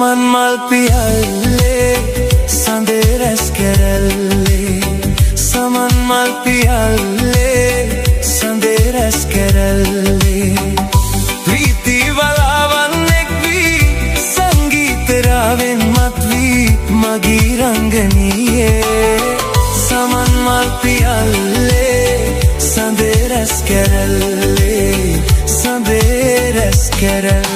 සමන් මල් පියල්ලේ සඳේ රැස් කැරැල්ලේ සමන් මල් පියල්ලේ සඳේ රැස් කැරැල්ලේ ප්‍රීති වලාවන් එක් වී සංගීතරාවෙන් මත් වී මගී රංගනීයේ සමන් මල් පියල්ලේ සඳේ රැස් කැරැල්ලේ සඳේ රැස් කැරැල්ලේ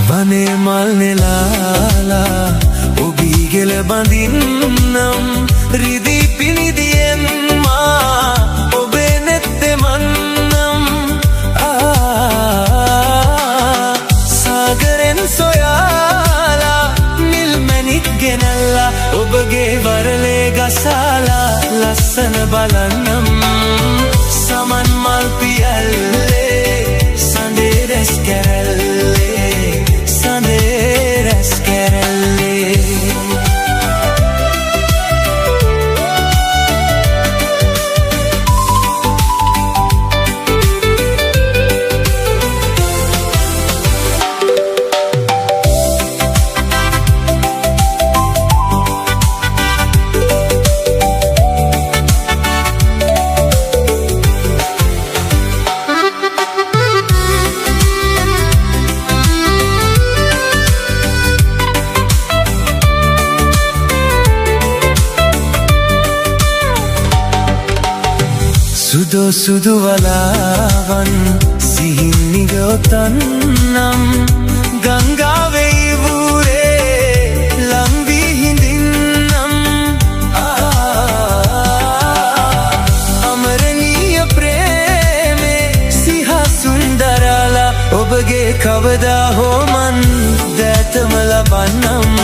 වනේ මල් නෙලාලා ඔබී ගෙල බඳින්නම් රිදී පිනිදියෙන් මා ඔබේ නෙත්තේ මන්නම් සාගරෙන් සොයාලා නිල් මැණික් ගෙනල්ලා ඔබගේ වරලේ ගසාලා ලස්සන බලන්නම් සමන් මල් පියල්ලේ සඳේ රැස් කැරැල්ලේ සඳේ රැස් කැරැල්ලේ සුදු සුදු වලාවන් සිහින් නිගොතන්නම් ගංගාවේ ඉවුරේ ලං වී හිඳින්නම් අමරණීය ප්‍රේමේ සිහසුන් දරාලා ඔබගේ කවදා හෝ මන් දැතම ලබන්නම්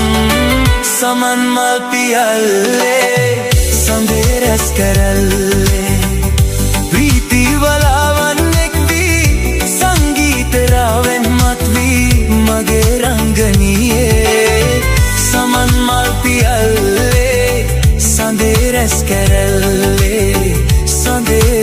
සමන් මල් පියල්ලේ සඳේ රැස් කැරැල්ලේ ප්‍රීති වලාවන් එක් වී සංගීතරාවෙන් මත් වී මගේ රංගනීයේ සමන් මල් පියල්ලේ සඳේ රැස් කැරැල්ලේ සඳේ